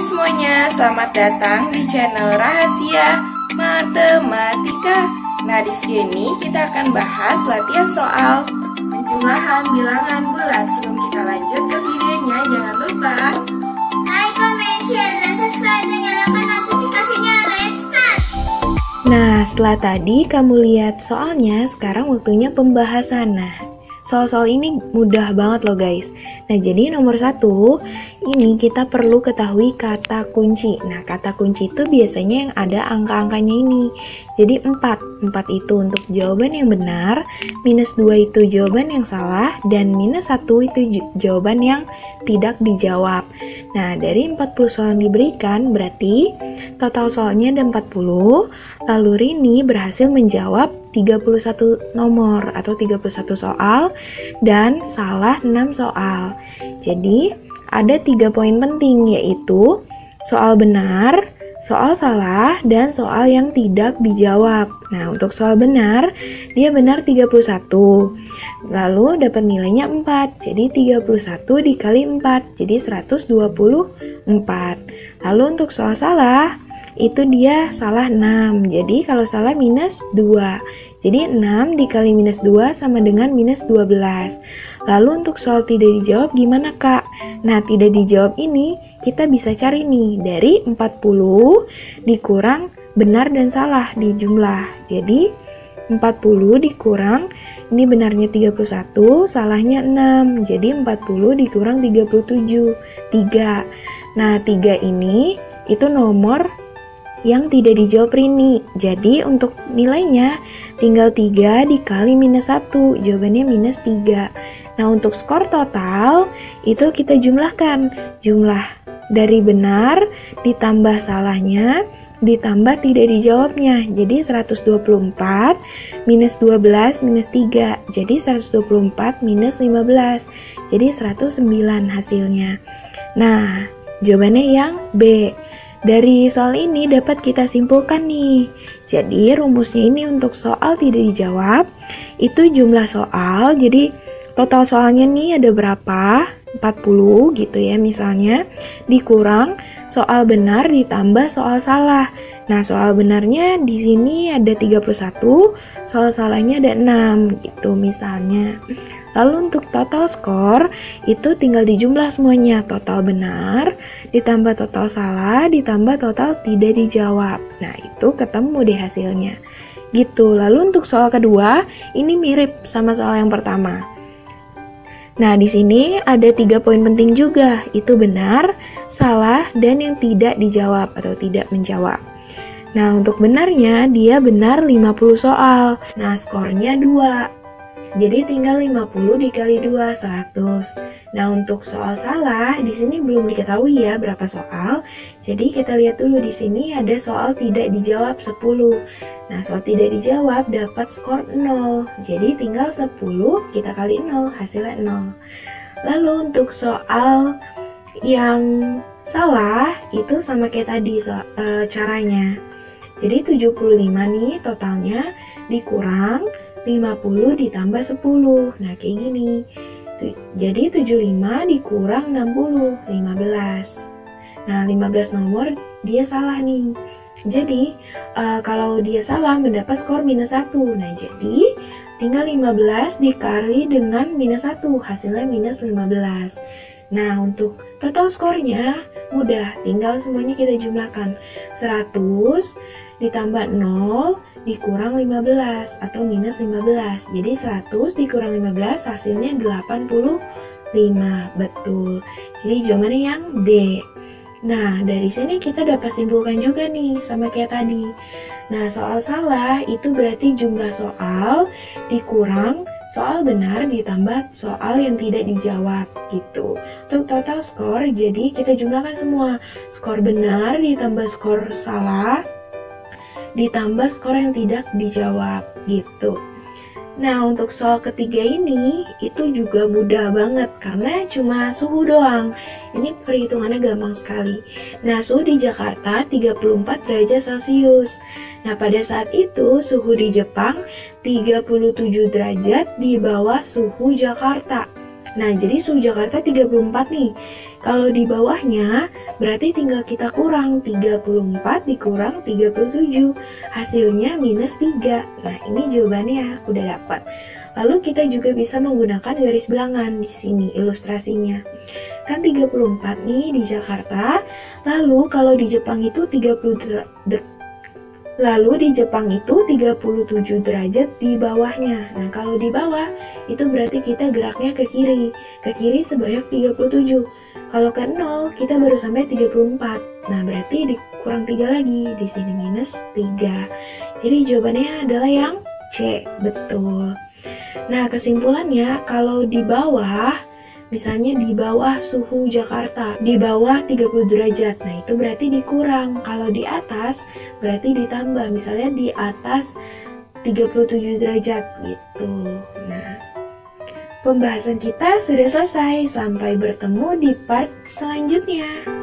semuanya, selamat datang di channel Rahasia Matematika. Nah, di video ini kita akan bahas latihan soal penjumlahan bilangan bulat. Sebelum kita lanjut ke videonya, jangan lupa like, comment, share, dan subscribe, dan nyalakan notifikasinya. Let's start! Nah, setelah tadi kamu lihat soalnya, sekarang waktunya pembahasan. Nah, soal-soal ini mudah banget loh guys. Nah, jadi nomor 1, ini kita perlu ketahui kata kunci. Nah, kata kunci itu biasanya yang ada angka-angkanya ini. Jadi 4 itu untuk jawaban yang benar, minus 2 itu jawaban yang salah, dan minus 1 itu jawaban yang tidak dijawab. Nah, dari 40 soal yang diberikan, berarti total soalnya ada 40, lalu Rini berhasil menjawab 31 nomor atau 31 soal dan salah 6 soal. Jadi ada 3 poin penting, yaitu soal benar, soal salah, dan soal yang tidak dijawab. Nah, untuk soal benar, dia benar 31. Lalu dapat nilainya 4. Jadi 31 dikali 4, jadi 124. Lalu untuk soal salah, itu dia salah 6. Jadi kalau salah minus 2. Jadi 6 dikali minus 2 sama dengan minus 12. Lalu untuk soal tidak dijawab gimana kak? Nah, tidak dijawab ini kita bisa cari nih dari 40 dikurang benar dan salah di jumlah. Jadi 40 dikurang, ini benarnya 31, salahnya 6. Jadi 40 dikurang 37, 3. Nah, 3 ini itu nomor yang tidak dijawab Rini. Jadi untuk nilainya tinggal 3 dikali minus 1, jawabannya minus 3. Nah, untuk skor total itu kita jumlahkan. Jumlah dari benar ditambah salahnya ditambah tidak dijawabnya. Jadi 124 minus 12 minus 3. Jadi 124 minus 15. Jadi 109 hasilnya. Nah, jawabannya yang B. Dari soal ini dapat kita simpulkan nih. Jadi rumusnya ini untuk soal tidak dijawab, itu jumlah soal. Jadi total soalnya nih ada berapa? 40 gitu ya misalnya. Dikurang soal benar ditambah soal salah. Nah, soal benarnya di sini ada 31, soal salahnya ada 6 gitu misalnya. Lalu untuk total skor itu tinggal dijumlah semuanya, total benar ditambah total salah ditambah total tidak dijawab. Nah, itu ketemu deh hasilnya. Gitu. Lalu untuk soal kedua ini mirip sama soal yang pertama. Nah, di sini ada 3 poin penting juga, itu benar, salah, dan yang tidak dijawab atau tidak menjawab. Nah, untuk benarnya dia benar 50 soal. Nah, skornya 2. Jadi tinggal 50 dikali 2, 100. Nah, untuk soal salah di sini belum diketahui ya berapa soal. Jadi kita lihat dulu di sini ada soal tidak dijawab 10. Nah, soal tidak dijawab dapat skor 0. Jadi tinggal 10 kita kali 0, hasilnya 0. Lalu untuk soal yang salah itu sama kayak tadi caranya. Jadi 75 nih totalnya dikurang 50 ditambah 10. Nah, kayak gini. Jadi 75 dikurang 60, 15. Nah, 15 nomor dia salah nih. Jadi, kalau dia salah mendapat skor minus 1. Nah, jadi tinggal 15 dikali dengan minus 1, hasilnya minus 15. Nah, untuk total skornya mudah, tinggal semuanya kita jumlahkan. 100 ditambah 0 dikurang 15 atau minus 15. Jadi 100 dikurang 15 hasilnya 85. Betul. Jadi jawabannya yang D. Nah, dari sini kita dapat simpulkan juga nih sama kayak tadi. Nah, soal salah itu berarti jumlah soal dikurang soal benar ditambah soal yang tidak dijawab gitu. Untuk total skor jadi kita jumlahkan semua. Skor benar ditambah skor salah ditambah skor yang tidak dijawab gitu. Nah, untuk soal ketiga ini itu juga mudah banget karena cuma suhu doang. Ini perhitungannya gampang sekali. Nah, suhu di Jakarta 34 derajat Celcius. Nah, pada saat itu suhu di Jepang 37 derajat di bawah suhu Jakarta. Nah, jadi suhu Jakarta 34 nih. Kalau di bawahnya, berarti tinggal kita kurang 34 dikurang 37. Hasilnya minus 3. Nah, ini jawabannya udah dapat. Lalu kita juga bisa menggunakan garis bilangan di sini ilustrasinya. Kan 34 nih di Jakarta. Lalu kalau di Jepang itu 37 derajat di bawahnya. Nah, kalau di bawah itu berarti kita geraknya ke kiri. Ke kiri sebanyak 37. Kalau ke 0 kita baru sampai 34. Nah, berarti dikurang 3 lagi. Di sini minus 3. Jadi jawabannya adalah yang C. Betul. Nah, kesimpulannya kalau di bawah, misalnya di bawah suhu Jakarta, di bawah 30 derajat, nah itu berarti dikurang. Kalau di atas, berarti ditambah. Misalnya di atas 37 derajat gitu. Nah, pembahasan kita sudah selesai. Sampai bertemu di part selanjutnya.